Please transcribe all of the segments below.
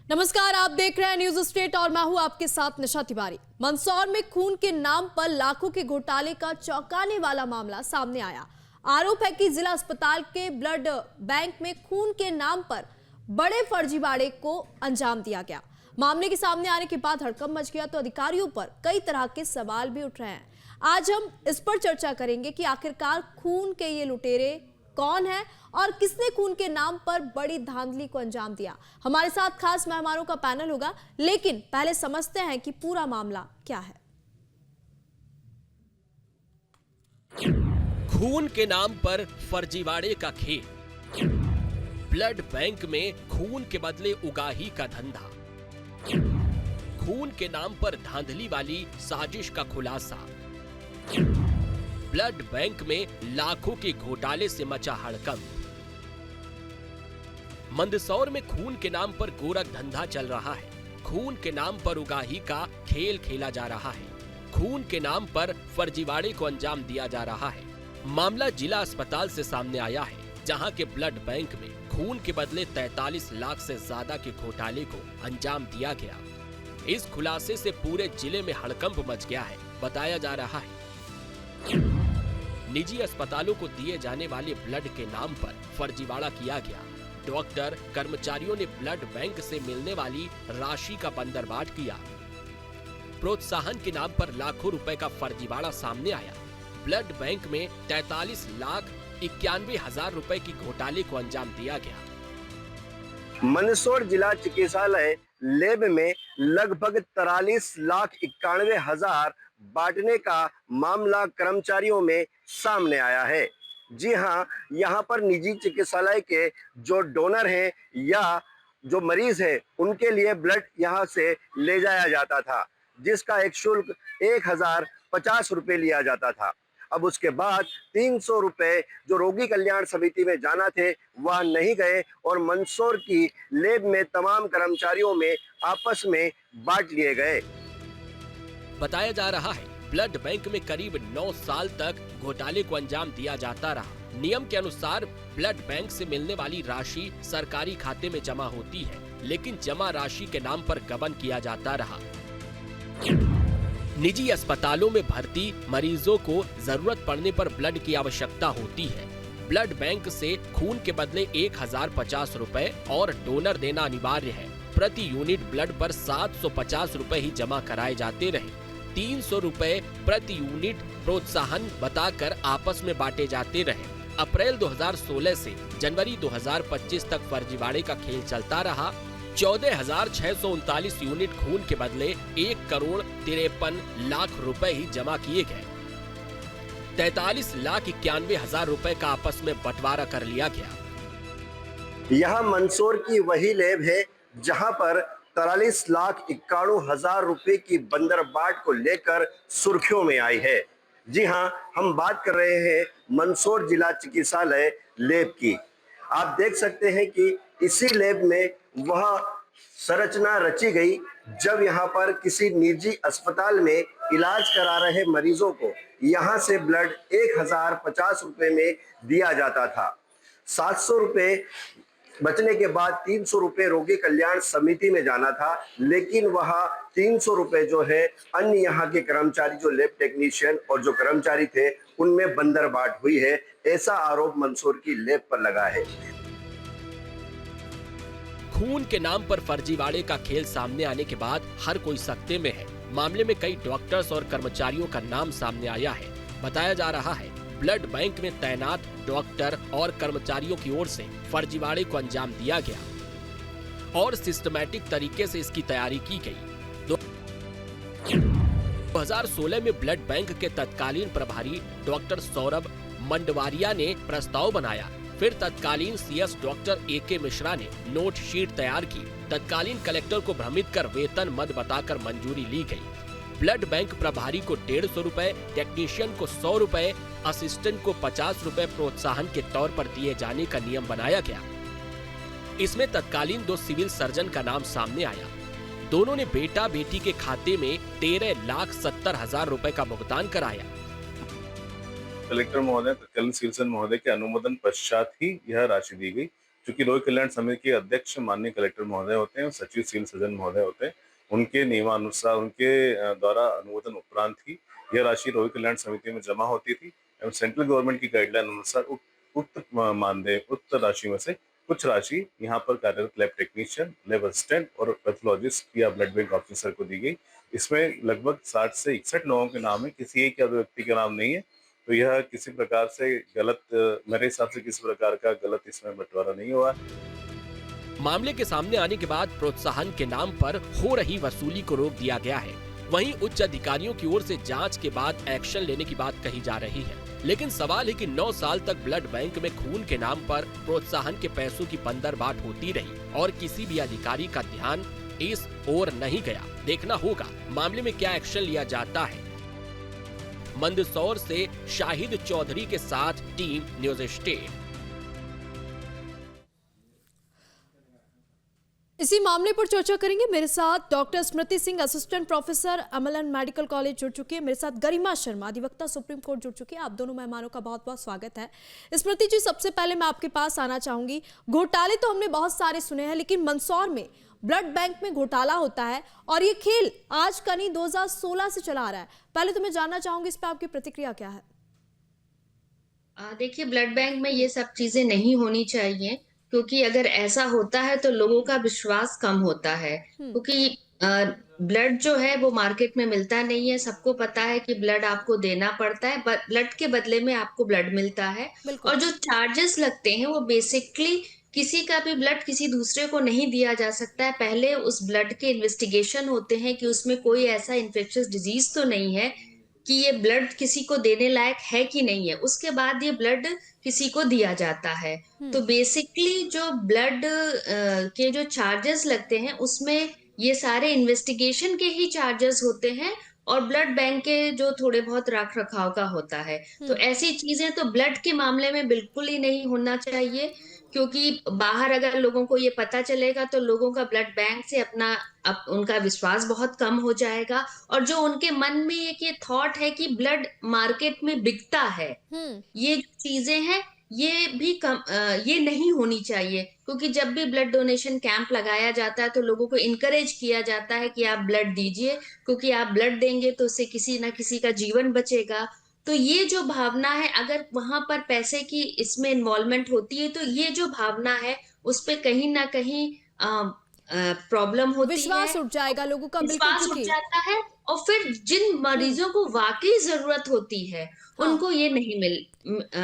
नमस्कार, आप देख रहे हैं न्यूज स्टेट और मैं हूं आपके साथ निशा तिवारी। मंदसौर में खून के नाम पर लाखों के घोटाले का चौंकाने वाला मामला सामने आया। आरोप है कि जिला अस्पताल के ब्लड बैंक में खून के नाम पर बड़े फर्जीवाड़े को अंजाम दिया गया। मामले के सामने आने के बाद हड़कंप मच गया तो अधिकारियों पर कई तरह के सवाल भी उठ रहे हैं। आज हम इस पर चर्चा करेंगे कि आखिरकार खून के ये लुटेरे कौन है और किसने खून के नाम पर बड़ी धांधली को अंजाम दिया। हमारे साथ खास मेहमानों का पैनल होगा, लेकिन पहले समझते हैं कि पूरा मामला क्या है। खून के नाम पर फर्जीवाड़े का खेल, ब्लड बैंक में खून के बदले उगाही का धंधा, खून के नाम पर धांधली वाली साजिश का खुलासा, ब्लड बैंक में लाखों के घोटाले से मचा हड़कंप। मंदसौर में खून के नाम पर गोरख धंधा चल रहा है। खून के नाम पर उगाही का खेल खेला जा रहा है। खून के नाम पर फर्जीवाड़े को अंजाम दिया जा रहा है। मामला जिला अस्पताल से सामने आया है, जहां के ब्लड बैंक में खून के बदले 43 लाख से ज्यादा के घोटाले को अंजाम दिया गया। इस खुलासे से पूरे जिले में हड़कंप मच गया है। बताया जा रहा है निजी अस्पतालों को दिए जाने वाले ब्लड के नाम पर फर्जीवाड़ा किया गया। डॉक्टर कर्मचारियों ने ब्लड बैंक से मिलने वाली राशि का बंदरबाट किया। प्रोत्साहन के नाम पर लाखों रुपए का फर्जीवाड़ा सामने आया। ब्लड बैंक में 43,91,000 रुपए की घोटाले को अंजाम दिया गया। मंदसौर जिला चिकित्सालय लैब में लगभग 43,91,000 बांटने का मामला कर्मचारियों में सामने आया है। जी हां, यहां पर निजी चिकित्सालय के जो डोनर हैं या जो मरीज हैं, उनके लिए ब्लड यहां से ले जाया जाता था, जिसका एक शुल्क 1,050 रुपये लिया जाता था। अब उसके बाद 300 रुपये जो रोगी कल्याण समिति में जाना थे, वह नहीं गए और मंदसौर की लैब में तमाम कर्मचारियों में आपस में बांट लिए गए। बताया जा रहा है ब्लड बैंक में करीब 9 साल तक घोटाले को अंजाम दिया जाता रहा। नियम के अनुसार ब्लड बैंक से मिलने वाली राशि सरकारी खाते में जमा होती है, लेकिन जमा राशि के नाम पर गबन किया जाता रहा। निजी अस्पतालों में भर्ती मरीजों को जरूरत पड़ने पर ब्लड की आवश्यकता होती है। ब्लड बैंक से खून के बदले 1,050 रुपए और डोनर देना अनिवार्य है। प्रति यूनिट ब्लड पर 750 रुपए ही जमा कराए जाते रहे। 300 रुपए प्रति यूनिट प्रोत्साहन बताकर आपस में बांटे जाते रहे। अप्रैल 2016 से जनवरी 2025 तक फर्जीवाड़े का खेल चलता रहा। 14,639 यूनिट खून के बदले 1,53,00,000 रुपए ही जमा किए गए। 43,91,000 रुपए का आपस में बंटवारा कर लिया गया। यह मंदसौर की वही लैब है जहां पर 43,91,000 रुपए की बंदरबाट को लेकर सुर्खियों में आई है। जी हां, हम बात कर रहे हैं मंदसौर जिला चिकित्सालय लैब की। आप देख सकते हैं कि इसी लैब में वह संरचना रची गई जब यहां पर किसी निजी अस्पताल में इलाज करा रहे मरीजों को यहां से ब्लड 1,050 रुपए में दिया जाता था। 700 रुपए बचने के बाद 300 रुपए रोगी कल्याण समिति में जाना था, लेकिन वह 300 रुपए जो है अन्य यहाँ के कर्मचारी, जो लैब टेक्नीशियन और जो कर्मचारी थे, उनमें बंदरबाट हुई है। ऐसा आरोप मंदसौर की लैब पर लगा है। खून के नाम पर फर्जीवाड़े का खेल सामने आने के बाद हर कोई सकते में है। मामले में कई डॉक्टर्स और कर्मचारियों का नाम सामने आया है। बताया जा रहा है ब्लड बैंक में तैनात डॉक्टर और कर्मचारियों की ओर से फर्जीवाड़े को अंजाम दिया गया और सिस्टमैटिक तरीके से इसकी तैयारी की गई। 2016 में ब्लड बैंक के तत्कालीन प्रभारी डॉक्टर सौरभ मंडवारिया ने प्रस्ताव बनाया। फिर तत्कालीन सीएस डॉक्टर AK मिश्रा ने नोट शीट तैयार की। तत्कालीन कलेक्टर को भ्रमित कर वेतन मद बताकर मंजूरी ली गई। ब्लड बैंक प्रभारी को 150 रुपए, टेक्नीशियन को 100 रुपए, असिस्टेंट को 50 रुपए प्रोत्साहन के तौर पर दिए जाने का नियम बनाया गया। इसमें तत्कालीन 2 सिविल सर्जन का नाम सामने आया। दोनों ने बेटा बेटी के खाते में 13,70,000 रुपए का भुगतान कराया। कलेक्टर महोदय, तत्कालीन सिविल सर्जन महोदय के अनुमोदन पश्चात ही यह राशि दी गई, चूंकि रोगी कल्याण समिति के अध्यक्ष माननीय कलेक्टर महोदय होते हैं और सचिव सिविल सर्जन महोदय होते हैं, उनके नियमानुसार उनके द्वारा अनुमोदन उपरांत ही यह राशि रोगी कल्याण समिति में जमा होती थी एवं सेंट्रल गवर्नमेंट की गाइडलाइन अनुसार उक्त मानदेय उक्त राशि में से कुछ राशि यहाँ पर कार्यरत लैब टेक्नीशियन, लैब असिस्टेंट और पैथोलॉजिस्ट या ब्लड बैंक ऑफिसर को दी गई। इसमें लगभग 60 से 61 लोगों के नाम है, किसी एक या दो व्यक्ति के नाम नहीं है। तो यह किसी प्रकार से गलत, मेरे हिसाब से किसी प्रकार का गलत इसमें बंटवारा नहीं हुआ। मामले के सामने आने के बाद प्रोत्साहन के नाम पर हो रही वसूली को रोक दिया गया है। वहीं उच्च अधिकारियों की ओर से जांच के बाद एक्शन लेने की बात कही जा रही है, लेकिन सवाल है कि 9 साल तक ब्लड बैंक में खून के नाम पर प्रोत्साहन के पैसों की पंदरबाट होती रही और किसी भी अधिकारी का ध्यान इस ओर नहीं गया। देखना होगा मामले में क्या एक्शन लिया जाता है। मंदसौर से शाहिद चौधरी के साथ टीम न्यूज स्टेट। इसी मामले पर चर्चा करेंगे। मेरे साथ doctor Smriti Singh, assistant professor Amlan medical college जुड़ चुकी है। मेरे साथ गरिमा शर्मा, अधिवक्ता सुप्रीम कोर्ट जुड़ चुकी है। आप दोनों मेहमानों का बहुत बहुत स्वागत है। स्मृति जी, सबसे पहले मैं आपके पास आना चाहूंगी। घोटाले तो हमने बहुत सारे सुने हैं, लेकिन मंदसौर में ब्लड बैंक में घोटाला होता है और ये खेल आज का नहीं 2016 से चला आ रहा है। पहले तो मैं जानना चाहूंगी इस पर आपकी प्रतिक्रिया क्या है? देखिए, ब्लड बैंक में ये सब चीजें नहीं होनी चाहिए, क्योंकि अगर ऐसा होता है तो लोगों का विश्वास कम होता है। क्योंकि ब्लड जो है वो मार्केट में मिलता नहीं है। सबको पता है कि ब्लड आपको देना पड़ता है, ब्लड के बदले में आपको ब्लड मिलता है। और जो चार्जेस लगते हैं वो बेसिकली किसी का भी ब्लड किसी दूसरे को नहीं दिया जा सकता है। पहले उस ब्लड के इन्वेस्टिगेशन होते हैं कि उसमें कोई ऐसा इन्फेक्शियस डिजीज तो नहीं है, कि ये ब्लड किसी को देने लायक है कि नहीं है। उसके बाद ये ब्लड किसी को दिया जाता है। तो बेसिकली जो ब्लड के जो चार्जेस लगते हैं उसमें ये सारे इन्वेस्टिगेशन के ही चार्जेस होते हैं और ब्लड बैंक के जो थोड़े बहुत रख रखाव का होता है। तो ऐसी चीजें तो ब्लड के मामले में बिल्कुल ही नहीं होना चाहिए, क्योंकि बाहर अगर लोगों को ये पता चलेगा तो लोगों का ब्लड बैंक से उनका विश्वास बहुत कम हो जाएगा। और जो उनके मन में एक ये थॉट है कि ब्लड मार्केट में बिकता है, ये जो चीजें हैं ये भी ये नहीं होनी चाहिए। क्योंकि जब भी ब्लड डोनेशन कैंप लगाया जाता है तो लोगों को इनकरेज किया जाता है कि आप ब्लड दीजिए, क्योंकि आप ब्लड देंगे तो उससे किसी ना किसी का जीवन बचेगा। तो ये जो भावना है, अगर वहां पर पैसे की इसमें इन्वॉल्वमेंट होती है तो ये जो भावना है उस पे कहीं ना कहीं प्रॉब्लम होती है। विश्वास उठ जाएगा लोगों का, विश्वास उठ जाता है। और फिर जिन मरीजों को वाकई जरूरत होती है उनको ये नहीं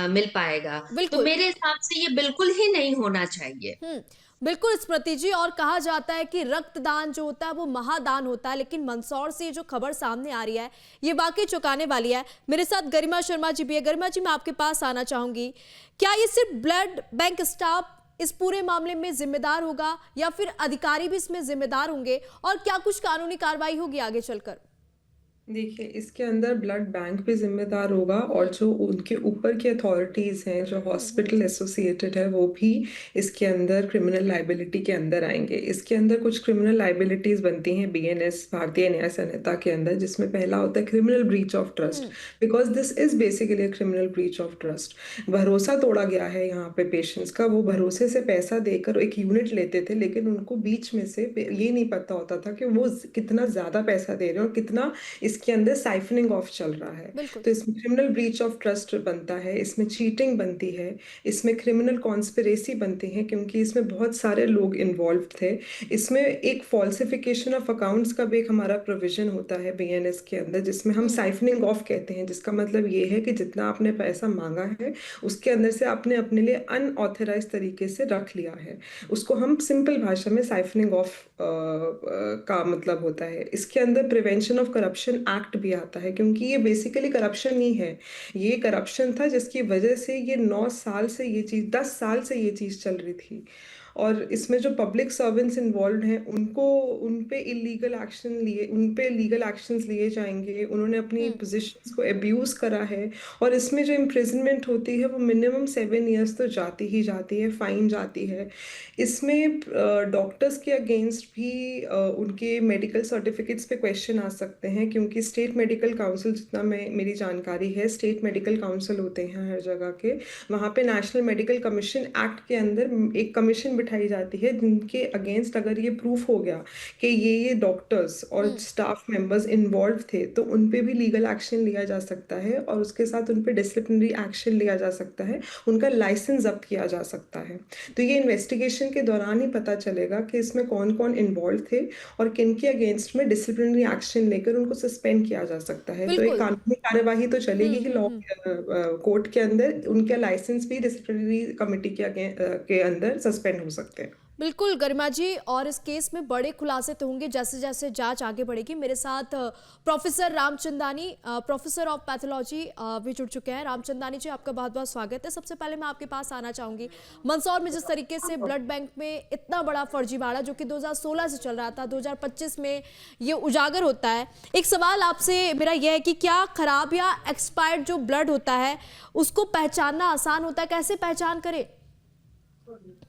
मिल पाएगा। तो मेरे हिसाब से ये बिल्कुल ही नहीं होना चाहिए। बिल्कुल स्मृति जी, और कहा जाता है कि रक्तदान जो होता है वो महादान होता है, लेकिन मंदसौर से जो खबर सामने आ रही है ये वाकई चौंकाने वाली है। मेरे साथ गरिमा शर्मा जी भी है। गरिमा जी, मैं आपके पास आना चाहूंगी। क्या ये सिर्फ ब्लड बैंक स्टाफ इस पूरे मामले में जिम्मेदार होगा या फिर अधिकारी भी इसमें जिम्मेदार होंगे, और क्या कुछ कानूनी कार्रवाई होगी आगे चलकर? देखिए, इसके अंदर ब्लड बैंक भी जिम्मेदार होगा और जो उनके ऊपर की अथॉरिटीज़ हैं, जो हॉस्पिटल एसोसिएटेड है, वो भी इसके अंदर क्रिमिनल लाइबिलिटी के अंदर आएंगे। इसके अंदर कुछ क्रिमिनल लाइबिलिटीज़ बनती हैं बीएनएस, भारतीय न्याय संहिता के अंदर, जिसमें पहला होता है criminal breach of trust, because this is basically criminal breach of trust. भरोसा तोड़ा गया है यहाँ पे पेशेंट्स का। वो भरोसे से पैसा देकर एक यूनिट लेते थे, लेकिन उनको बीच में से ये नहीं पता होता था कि वो कितना ज़्यादा पैसा दे रहे हैं और कितना इसके अंदर साइफनिंग ऑफ चल रहा है। तो इसमें क्रिमिनल ब्रीच ऑफ ट्रस्ट बनता है, इसमें चीटिंग बनती है, इसमें क्रिमिनल कॉन्स्पिरेसी बनती है, क्योंकि इसमें बहुत सारे लोग इन्वॉल्व थे। इसमें एक फॉल्सिफिकेशन ऑफ अकाउंट्स का भी एक हमारा प्रोविजन होता है बीएनएस के अंदर, जिसमें हम साइफनिंग ऑफ कहते हैं, जिसका मतलब ये है कि जितना आपने पैसा मांगा है उसके अंदर से आपने अपने लिए अनऑथराइज तरीके से रख लिया है। उसको हम सिंपल भाषा में साइफनिंग ऑफ का मतलब होता है। इसके अंदर प्रिवेंशन ऑफ करप्शन एक्ट भी आता है, क्योंकि ये बेसिकली करप्शन ही है। ये करप्शन था जिसकी वजह से ये 9 साल से ये चीज़ 10 साल से ये चीज़ चल रही थी। और इसमें जो पब्लिक सर्वेंट्स इन्वॉल्व हैं उनको उन पे लीगल एक्शंस लिए जाएंगे। उन्होंने अपनी पोजीशंस को अब्यूज करा है और इसमें जो इम्प्रिजनमेंट होती है वो मिनिमम 7 ईयर्स तो जाती ही जाती है, फाइन जाती है। इसमें डॉक्टर्स के अगेंस्ट भी उनके मेडिकल सर्टिफिकेट्स पे क्वेश्चन आ सकते हैं, क्योंकि स्टेट मेडिकल काउंसिल, जितना मेरी जानकारी है, स्टेट मेडिकल काउंसिल होते हैं हर जगह के, वहाँ पे नेशनल मेडिकल कमीशन एक्ट के अंदर एक कमीशन बिठाई जाती है जिनके अगेंस्ट अगर ये प्रूफ हो गया कि ये डॉक्टर्स और स्टाफ मेंबर्स इन्वॉल्व थे तो उन पे भी लीगल एक्शन लिया जा सकता है और उसके साथ उन पे डिसिप्लिनरी एक्शन लिया जा सकता है, उनका लाइसेंस जब्त किया जा सकता है। तो ये इन्वेस्टिगेशन के दौरान ही पता चलेगा कि इसमें कौन कौन इन्वॉल्व थे और किन के अगेंस्ट में डिसिप्लिनरी एक्शन लेकर उनको सस्पेंड किया जा सकता है। तो एक बिल्कुल। कानूनी कार्यवाही तो चलेगी ही लॉ कोर्ट के अंदर, उनका लाइसेंस भी डिसिप्लिनरी कमेटी के अंदर सस्पेंड हो सकते हैं। बिल्कुल गरिमा जी, और इस केस में बड़े खुलासे तो होंगे जैसे जैसे जांच आगे बढ़ेगी। मेरे साथ professor Ramchandani, professor of pathology भी जुड़ चुके हैं। रामचंदानी जी, आपका बहुत बहुत स्वागत है। सबसे पहले मैं आपके पास आना चाहूंगी, मंदसौर में जिस तरीके से ब्लड बैंक में इतना बड़ा फर्जीवाड़ा जो कि 2016 से चल रहा था, 2025 में ये उजागर होता है। एक सवाल आपसे मेरा यह है कि क्या खराब या एक्सपायर्ड जो ब्लड होता है उसको पहचानना आसान होता है, कैसे पहचान करें?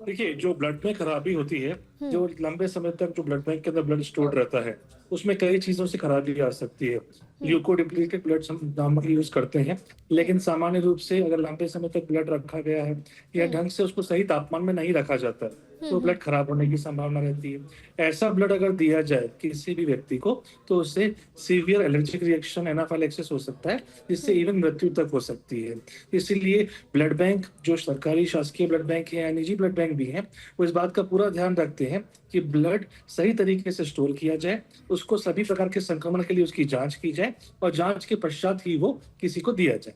देखिए, जो ब्लड में खराबी होती है, जो लंबे समय तक जो ब्लड बैंक के अंदर ब्लड स्टोर रहता है, उसमें कई चीजों से खराबी आ सकती है। ल्यूकोडिप्लीटेड ब्लड नामक यूज करते हैं, लेकिन सामान्य रूप से अगर लंबे समय तक ब्लड रखा गया है या ढंग से उसको सही तापमान में नहीं रखा जाता तो ब्लड खराब होने की संभावना रहती है। ऐसा ब्लड अगर दिया जाए किसी भी व्यक्ति को तो उससे सीवियर एलर्जिक रिएक्शन, एनाफाइलैक्सिस हो सकता है, जिससे इवन मृत्यु तक हो सकती है। इसीलिए ब्लड बैंक, जो सरकारी शासकीय ब्लड बैंक है या निजी ब्लड बैंक भी हैं, वो इस बात का पूरा ध्यान रखते हैं कि ब्लड सही तरीके से स्टोर किया जाए, उसको सभी प्रकार के संक्रमण के लिए उसकी जांच की जाए और जांच के पश्चात ही वो किसी को दिया जाए।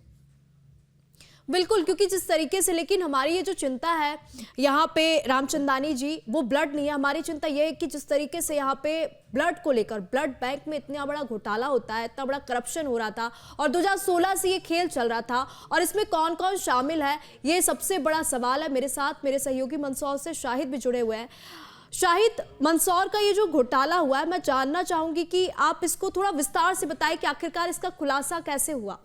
बिल्कुल, क्योंकि जिस तरीके से, लेकिन हमारी ये जो चिंता है यहाँ पे रामचंदानी जी, वो ब्लड नहीं है। हमारी चिंता ये है कि जिस तरीके से यहाँ पे ब्लड को लेकर ब्लड बैंक में इतना बड़ा घोटाला होता है, इतना बड़ा करप्शन हो रहा था और 2016 से ये खेल चल रहा था और इसमें कौन कौन शामिल है, ये सबसे बड़ा सवाल है। मेरे साथ मेरे सहयोगी मंदसौर से शाहिद भी जुड़े हुए हैं। शाहिद, मंदसौर का ये जो घोटाला हुआ है, मैं जानना चाहूंगी कि आप इसको थोड़ा विस्तार से बताएं कि आखिरकार इसका खुलासा कैसे हुआ।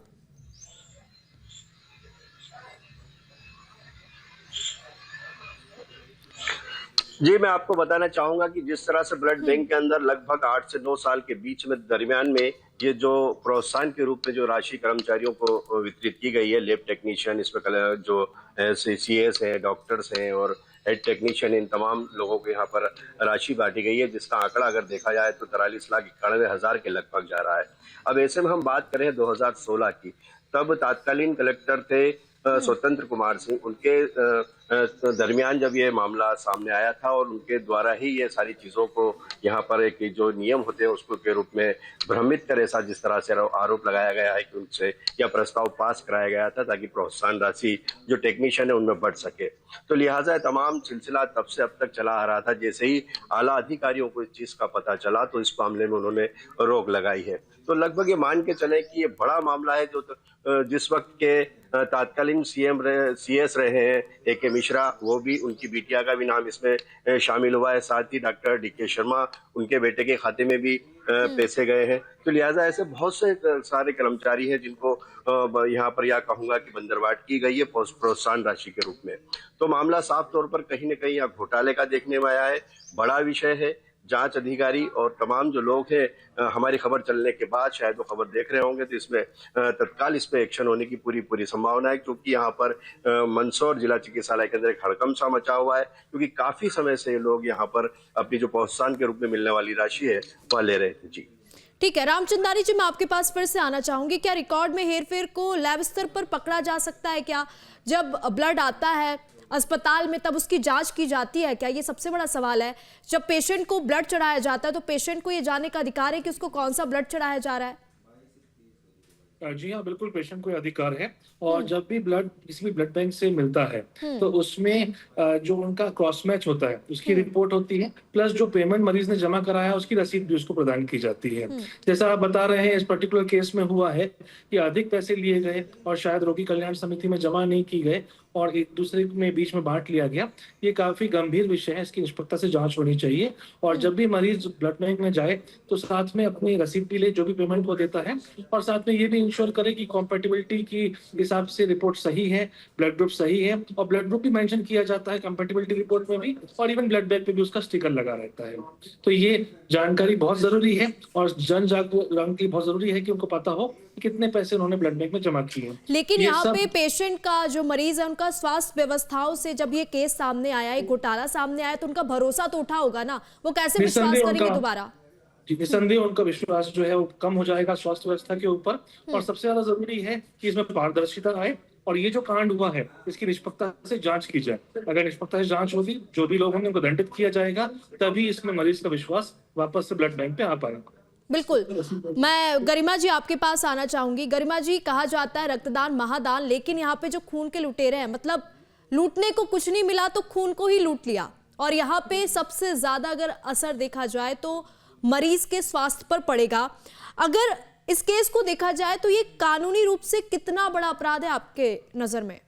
जी, मैं आपको बताना चाहूंगा कि जिस तरह से ब्लड बैंक के अंदर लगभग 8 से 9 साल के बीच में दरमियान में ये जो प्रोत्साहन के रूप में जो राशि कर्मचारियों को वितरित की गई है, लैब टेक्नीशियन, इसमें जो सीएस हैं, डॉक्टर्स हैं और हेड टेक्नीशियन, इन तमाम लोगों को यहाँ पर राशि बांटी गई है, जिसका आंकड़ा अगर देखा जाए तो 43,91,000 के लगभग जा रहा है। अब ऐसे में हम बात करें 2016 की, तब तत्कालीन कलेक्टर थे स्वतंत्र कुमार सिंह। उनके दरमियान जब ये मामला सामने आया था और उनके द्वारा ही ये सारी चीज़ों को यहाँ पर एक जो नियम होते हैं उसको के रूप में भ्रमित करे, ऐसा जिस तरह से आरोप लगाया गया है कि उनसे यह प्रस्ताव पास कराया गया था ताकि प्रोत्साहन राशि जो टेक्नीशियन है उनमें बढ़ सके। तो लिहाजा तमाम सिलसिला तब से अब तक चला आ रहा था। जैसे ही आला अधिकारियों को इस चीज़ का पता चला तो इस मामले में उन्होंने रोक लगाई है। तो लगभग ये मान के चले कि ये बड़ा मामला है, जो जिस वक्त के तत्कालीन सीएस रहे हैं AK मिश्रा, वो भी, उनकी बिटिया का भी नाम इसमें शामिल हुआ है। साथ ही डॉक्टर DK शर्मा, उनके बेटे के खाते में भी पैसे गए हैं। तो लिहाजा ऐसे बहुत से सारे कर्मचारी हैं जिनको यहाँ पर यह कहूँगा कि बंदरवाट की गई है प्रोत्साहन राशि के रूप में। तो मामला साफ तौर पर कहीं न कहीं यहाँ घोटाले का देखने में आया है। बड़ा विषय है। जांच अधिकारी और तमाम जो लोग हैं, हमारी खबर चलने के बाद शायद वो खबर देख रहे होंगे, तो इसमें तत्काल इस पे एक्शन होने की पूरी संभावना है, क्योंकि यहाँ पर मंदसौर जिला चिकित्सालय के अंदर एक हड़कंप सा मचा हुआ है, क्योंकि काफी समय से लोग यहाँ पर अपनी जो प्रोत्साहन के रूप में मिलने वाली राशि है वह ले रहे थे। जी ठीक है रामचंदानी जी, मैं आपके पास फिर से आना चाहूंगी। क्या रिकॉर्ड में हेरफेर को लैब स्तर पर पकड़ा जा सकता है? क्या जब ब्लड आता है अस्पताल में तब उसकी जांच की जाती है क्या? ये सबसे बड़ा सवाल है। जब पेशेंट को ब्लड चढ़ाया जाता है तो पेशेंट को ये जानने का अधिकार है कि उसको कौन सा ब्लड चढ़ाया जा रहा है? जी हाँ, बिल्कुल, पेशेंट को अधिकार है। और जब भी ब्लड किसी भी ब्लड बैंक से मिलता है तो उसमें जो उनका क्रॉस मैच होता है उसकी रिपोर्ट होती है, प्लस जो पेमेंट मरीज ने जमा कराया है उसकी रसीद भी उसको प्रदान की जाती है। जैसा आप बता रहे हैं, इस पर्टिकुलर केस में हुआ है कि अधिक पैसे लिए गए और शायद रोगी कल्याण समिति में जमा नहीं की गए और एक दूसरे में बीच में बांट लिया गया, ये काफी गंभीर विषय है। इसकी निष्पक्षता से जांच होनी चाहिए और जब भी मरीज ब्लड बैंक में जाए तो साथ में अपनी रसीद भी ले जो भी पेमेंट वो देता है, और साथ में ये भी इंश्योर करे कि कॉम्पेटिबिलिटी की हिसाब से रिपोर्ट सही है, ब्लड ग्रुप सही है, और ब्लड ग्रुप भी मेंशन किया जाता है कॉम्पेटिबिलिटी रिपोर्ट में भी, और इवन ब्लड बैंक पे भी उसका स्टिकर लगा रहता है। तो ये जानकारी बहुत जरूरी है और जन जागरूकता के लिए बहुत जरूरी है कि उनको पता हो कि कितने पैसे उन्होंने ब्लड बैंक में जमा किए हैं। लेकिन ये यहाँ सब- पे पेशेंट का जो मरीज है उनका स्वास्थ्य व्यवस्थाओं से जब ये केस सामने आया, एक घोटाला सामने आया, तो उनका भरोसा तो उठा होगा ना, वो कैसे विश्वास निस्संदेह करेंगे उनका- दोबारा? जी, निस्संदेह उनका विश्वास जो है वो कम हो जाएगा स्वास्थ्य व्यवस्था के ऊपर, और सबसे ज्यादा जरूरी है कि इसमें पारदर्शिता आए और ये जो कांड हुआ है इसकी निष्पक्षता से जांच की जाए। अगर निष्पक्षता से जांच होगी, जो भी लोग होंगे उनको दंडित किया जाएगा, तभी इसमें मरीज का विश्वास वापस से ब्लड बैंक पे आ पाएगा। बिल्कुल। मैं गरिमा जी आपके पास आना चाहूंगी। गरिमा जी, कहा जाता है रक्तदान महादान, लेकिन यहाँ पे जो खून के लुटेरे हैं, मतलब लूटने को कुछ नहीं मिला तो खून को ही लूट लिया, और यहाँ पे सबसे ज्यादा अगर असर देखा जाए तो मरीज के स्वास्थ्य पर पड़ेगा। अगर इस केस को देखा जाए तो ये कानूनी रूप से कितना बड़ा अपराध है आपके नजर में?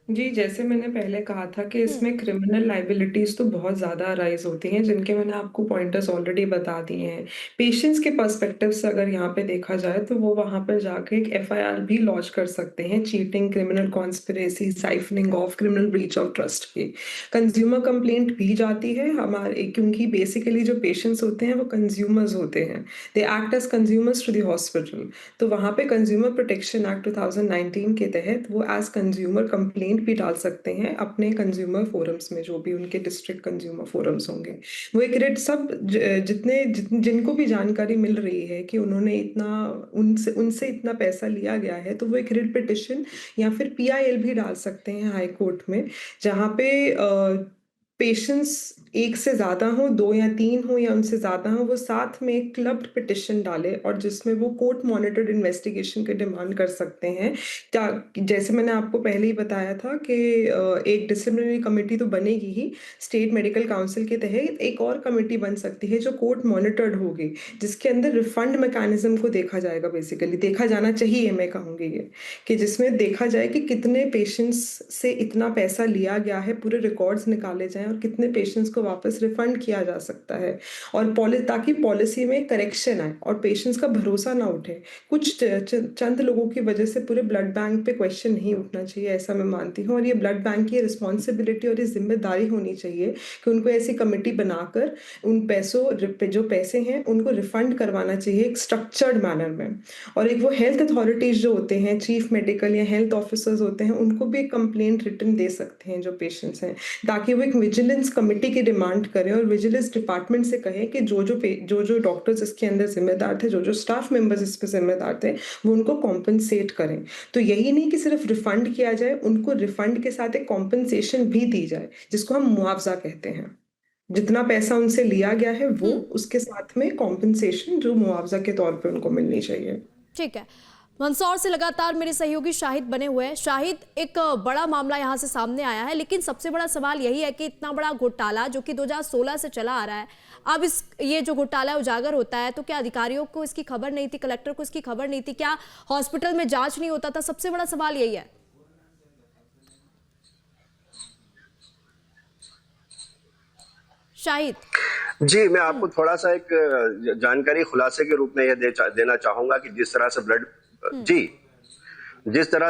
जी, जैसे मैंने पहले कहा था कि इसमें क्रिमिनल लाइबिलिटीज तो बहुत ज़्यादा अराइज होती हैं, जिनके मैंने आपको पॉइंटर्स ऑलरेडी बता दिए हैं। पेशेंट्स के पर्सपेक्टिव से अगर यहाँ पे देखा जाए तो वो वहाँ पर जाके एक एफआईआर भी लॉन्च कर सकते हैं, cheating, criminal conspiracy, siphoning of, criminal breach of trust की। कंज्यूमर कंप्लेंट भी जाती है हमारे, क्योंकि बेसिकली जो पेशेंट्स होते हैं वो कंज्यूमर्स होते हैं, they act as consumers to the hospital. तो वहाँ पे कंज्यूमर प्रोटेक्शन एक्ट 2019 के तहत वो एज कंज्यूमर कंप्लेंट भी डाल सकते हैं अपने कंज्यूमर फोरम्स में, जो भी उनके डिस्ट्रिक्ट कंज्यूमर फोरम्स होंगे। वो एक रिट सब जिनको भी जानकारी मिल रही है कि उन्होंने उनसे इतना पैसा लिया गया है, तो वो एक रिट पिटिशन या फिर पीआईएल भी डाल सकते हैं हाई कोर्ट में, जहाँ पे पेशेंट्स एक से ज़्यादा हो, 2 या 3 हो या उनसे ज़्यादा हो, वो साथ में एक क्लब्ड पिटिशन डाले और जिसमें वो कोर्ट मॉनिटर्ड इन्वेस्टिगेशन की डिमांड कर सकते हैं। जैसे मैंने आपको पहले ही बताया था कि एक डिसिप्लिनरी कमेटी तो बनेगी ही, स्टेट मेडिकल काउंसिल के तहत एक और कमेटी बन सकती है जो कोर्ट मॉनिटर्ड होगी, जिसके अंदर रिफंड मैकेनिज्म को देखा जाएगा। बेसिकली देखा जाना चाहिए, मैं कहूँगी ये, कि जिसमें देखा जाए कि कितने पेशेंट्स से इतना पैसा लिया गया है, पूरे रिकॉर्ड्स निकाले जाएं और कितने पेशेंट्स को वापस रिफंड किया जा सकता है, और ताकि पॉलिसी में करेक्शन आए और पेशेंट्स का भरोसा ना उठे। कुछ चंद लोगों की वजह से पूरे ब्लड बैंक पे क्वेश्चन नहीं उठना चाहिए, ऐसा मैं मानती हूँ। और ये ब्लड बैंक की रिस्पॉन्सिबिलिटी और ये जिम्मेदारी होनी चाहिए कि उनको ऐसी कमेटी बनाकर उन पैसों पे जो पैसे हैं उनको रिफंड करवाना चाहिए एक स्ट्रक्चर्ड मैनर में। और एक वो हेल्थ अथॉरिटीज जो होते हैं, चीफ मेडिकल या हेल्थ ऑफिसर्स होते हैं, उनको भी एक कंप्लेंट रिटन दे सकते हैं जो पेशेंट्स हैं, ताकि वो एक विजिलेंस कमेटी की डिमांड करें और विजिलेंस डिपार्टमेंट से कहें कि जो डॉक्टर्स इसके अंदर जिम्मेदार थे, जो स्टाफ मेंबर्स इस पर जिम्मेदार थे, वो उनको कॉम्पनसेट करें। तो यही नहीं कि सिर्फ रिफंड किया जाए, उनको रिफंड के साथ एक कॉम्पनसेशन भी दी जाए, जिसको हम मुआवजा कहते हैं। जितना पैसा उनसे लिया गया है वो उसके साथ में कॉम्पनसेशन जो मुआवजा के तौर पे उनको मिलनी चाहिए। ठीक है। मंदसौर से लगातार मेरे सहयोगी शाहिद बने हुए हैं। शाहिद, एक बड़ा मामला यहाँ से सामने आया है, लेकिन सबसे बड़ा सवाल यही है कि इतना बड़ा घोटाला जो कि 2016 से चला आ रहा है, अब ये जो घोटाला उजागर होता है तो क्या अधिकारियों को इसकी खबर नहीं थी, कलेक्टर को इसकी खबर नहीं थी, क्या हॉस्पिटल में जांच नहीं होता था? सबसे बड़ा सवाल यही है। शाहिद जी, मैं आपको थोड़ा सा एक जानकारी खुलासे के रूप में यह देना चाहूंगा कि जिस तरह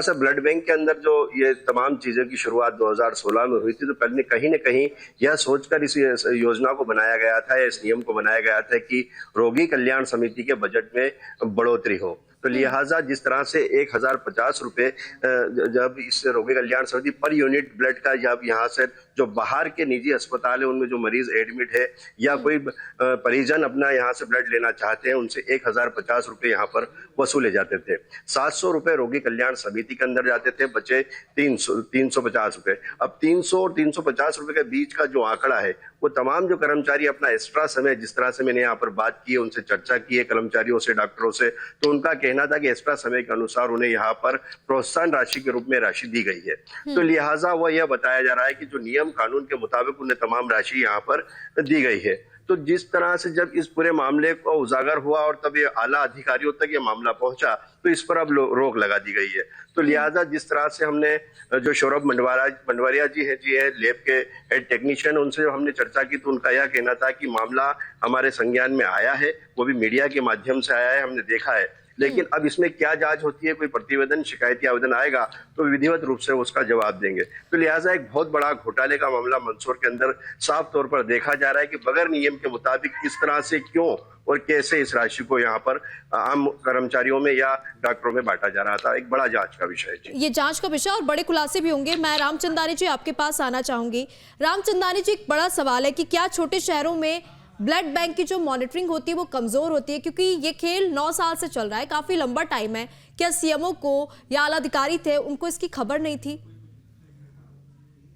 से ब्लड बैंक के अंदर जो ये तमाम चीजें की शुरुआत 2016 में हुई थी, तो पहले कहीं न कहीं यह सोचकर इस योजना को बनाया गया था या इस नियम को बनाया गया था कि रोगी कल्याण समिति के बजट में बढ़ोतरी हो। तो लिहाजा जिस तरह से 1050 रुपए जब इस रोगी कल्याण समिति पर यूनिट ब्लड का, जब यहाँ से जो बाहर के निजी अस्पताल है उनमें जो मरीज एडमिट है या कोई परिजन अपना यहाँ से ब्लड लेना चाहते हैं, उनसे 1050 रुपए यहाँ पर वसूले जाते थे। 700 रुपए रोगी कल्याण समिति के अंदर जाते थे, बचे 350 रुपए। अब 300 और 350 रुपए के बीच का जो आंकड़ा है, वो तमाम जो कर्मचारी अपना एक्स्ट्रा समय, जिस तरह से मैंने यहाँ पर बात की है, उनसे चर्चा की है कर्मचारियों से, डॉक्टरों से, तो उनका कहना था कि एक्स्ट्रा समय के अनुसार उन्हें यहाँ पर प्रोत्साहन राशि के रूप में राशि दी गई है। तो लिहाजा वह यह बताया जा रहा है कि जो नियम कानून के मुताबिक उन्हें तमाम राशि यहाँ पर दी गई है। तो जिस तरह से जब इस पूरे मामले को उजागर हुआ और तब ये आला अधिकारियों तक ये मामला पहुंचा, तो इस पर अब रोक लगा दी गई है। तो लिहाजा जिस तरह से हमने जो सौरभ मंडवारिया जी है लैब के हेड टेक्नीशियन, उनसे जो हमने चर्चा की तो उनका यह कहना था कि मामला हमारे संज्ञान में आया है, वो भी मीडिया के माध्यम से आया है, हमने देखा है, लेकिन अब इसमें क्या जांच होती है, कोई प्रतिवेदन शिकायती आवेदन आएगा तो विधिवत रूप से उसका जवाब देंगे। तो लिहाजा एक बहुत बड़ा घोटाले का मामला मंदसौर के अंदर साफ तौर पर देखा जा रहा है कि बगैर नियम के मुताबिक किस तरह से, क्यों और कैसे इस राशि को यहाँ पर आम कर्मचारियों में या डॉक्टरों में बांटा जा रहा था। एक बड़ा जांच का विषय है। ये जांच का विषय और बड़े खुलासे भी होंगे। मैं रामचंदानी जी आपके पास आना चाहूंगी। रामचंदानी जी, एक बड़ा सवाल है कि क्या छोटे शहरों में ब्लड बैंक की जो मॉनिटरिंग होती है वो कमजोर होती है, क्योंकि ये खेल 9 साल से चल रहा है, काफी लंबा टाइम है। क्या सीएमओ को या आला अधिकारी थे, उनको इसकी खबर नहीं थी?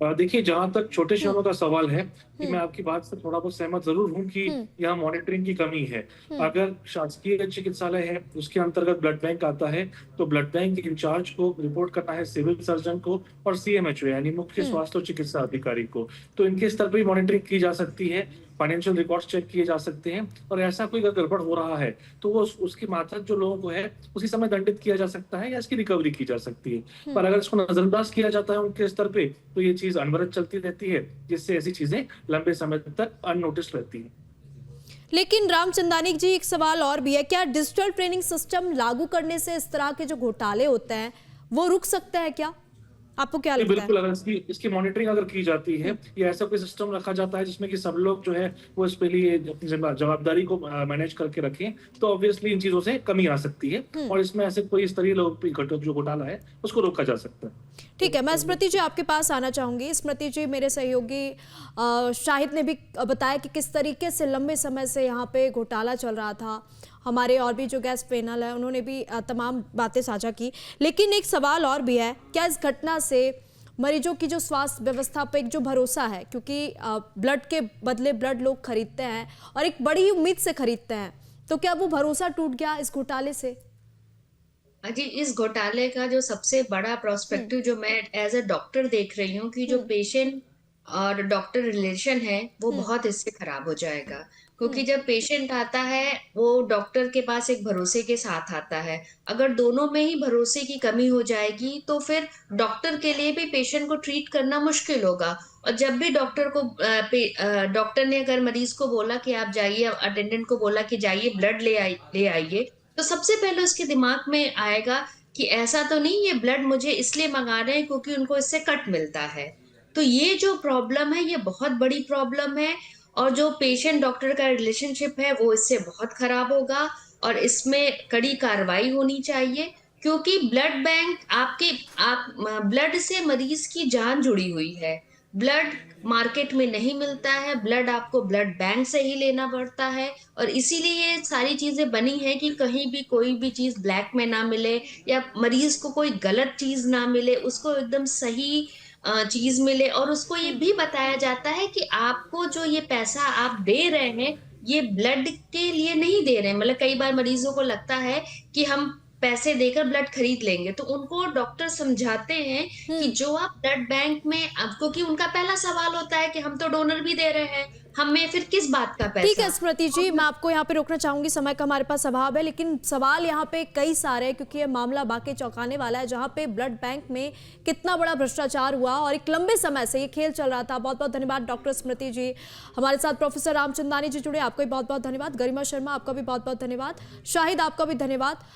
देखिए, जहां तक छोटे शहरों का सवाल है कि मैं आपकी बात से थोड़ा बहुत सहमत जरूर हूं कि यहाँ मॉनिटरिंग की कमी है। अगर शासकीय चिकित्सालय है, उसके अंतर्गत ब्लड बैंक आता है, तो ब्लड बैंक इंचार्ज को रिपोर्ट करना है सिविल सर्जन को और सीएमएचओ यानी मुख्य स्वास्थ्य और चिकित्सा अधिकारी को। तो इनके स्तर पर भी मॉनिटरिंग की जा सकती है, फाइनेंशियल रिकॉर्ड्स चेक किए जा सकते हैं, और ऐसा कोई अगर गड़बड़ हो रहा है तो वो उसके मातहत जो लोगों को है उसी समय दंडित किया जा सकता है या इसकी रिकवरी की जा सकती है। पर अगर इसको नजरअंदाज किया जाता है उनके स्तर पे, तो ये चीज अनवरत चलती रहती है, जिससे ऐसी चीजें लंबे समय तक अननोटिस रहती हैं। लेकिन रामचंदानी जी, एक सवाल और भी है, क्या डिजिटल ट्रेनिंग सिस्टम लागू करने से इस तरह के जो घोटाले होते हैं वो रुक सकते हैं क्या? आपको क्या लगता है? बिल्कुल, अगर इसकी मॉनिटरिंग अगर की जाती है या ऐसा कोई सिस्टम रखा जाता है जिसमें कि सब लोग जो है वो इसके लिए अपनी जवाबदारी को मैनेज करके रखें, तो ऑब्वियसली इन चीजों से कमी आ सकती है और इसमें ऐसे कोई स्तरीय जो घोटाला है उसको रोका जा सकता है। ठीक है, मैं स्मृति जी आपके पास आना चाहूंगी। स्मृति जी, मेरे सहयोगी शाहिद ने भी बताया कि किस तरीके से लंबे समय से यहाँ पे घोटाला चल रहा था। हमारे और भी जो गेस्ट पैनल है उन्होंने भी तमाम बातें साझा की। लेकिन एक सवाल और भी है, क्या इस घटना से मरीजों की जो स्वास्थ्य व्यवस्था पे एक जो भरोसा है, क्योंकि ब्लड के बदले ब्लड लोग खरीदते हैं और एक बड़ी उम्मीद से खरीदते हैं, तो क्या वो भरोसा टूट गया इस घोटाले से? जी, इस घोटाले का जो सबसे बड़ा प्रोस्पेक्टिव जो मैं एज ए डॉक्टर देख रही हूँ कि जो पेशेंट और डॉक्टर रिलेशन है वो बहुत इससे खराब हो जाएगा, क्योंकि जब पेशेंट आता है वो डॉक्टर के पास एक भरोसे के साथ आता है। अगर दोनों में ही भरोसे की कमी हो जाएगी तो फिर डॉक्टर के लिए भी पेशेंट को ट्रीट करना मुश्किल होगा। और जब भी डॉक्टर ने अगर मरीज को बोला कि आप जाइए, अटेंडेंट को बोला कि जाइए ब्लड ले आइए, तो सबसे पहले उसके दिमाग में आएगा कि ऐसा तो नहीं, ये ब्लड मुझे इसलिए मंगा रहे हैं क्योंकि उनको इससे कट मिलता है। तो ये जो प्रॉब्लम है ये बहुत बड़ी प्रॉब्लम है, और जो पेशेंट डॉक्टर का रिलेशनशिप है वो इससे बहुत खराब होगा और इसमें कड़ी कार्रवाई होनी चाहिए, क्योंकि ब्लड बैंक ब्लड से मरीज की जान जुड़ी हुई है। ब्लड मार्केट में नहीं मिलता है, ब्लड आपको ब्लड बैंक से ही लेना पड़ता है, और इसीलिए ये सारी चीजें बनी है कि कहीं भी कोई भी चीज ब्लैक में ना मिले या मरीज को कोई गलत चीज ना मिले, उसको एकदम सही चीज मिले। और उसको ये भी बताया जाता है कि आपको जो ये पैसा आप दे रहे हैं ये ब्लड के लिए नहीं दे रहे हैं। मतलब कई बार मरीजों को लगता है कि हम पैसे देकर ब्लड खरीद लेंगे, तो उनको डॉक्टर समझाते हैं कि जो आप ब्लड बैंक में, आपको कि उनका पहला सवाल होता है कि हम तो डोनर भी दे रहे हैं, हमें फिर किस बात का पैसा। ठीक है स्मृति जी, मैं आपको यहाँ पे रोकना चाहूंगी, समय का हमारे पास अभाव है, लेकिन सवाल यहाँ पे कई सारे हैं, क्योंकि ये मामला बाकी चौंकाने वाला है, जहाँ पे ब्लड बैंक में कितना बड़ा भ्रष्टाचार हुआ और एक लंबे समय से ये खेल चल रहा था। बहुत बहुत धन्यवाद डॉक्टर स्मृति जी। हमारे साथ प्रोफेसर रामचंदानी जी जुड़े, आपका भी बहुत बहुत धन्यवाद। गरिमा शर्मा, आपका भी बहुत बहुत धन्यवाद। शाहिद, आपका भी धन्यवाद।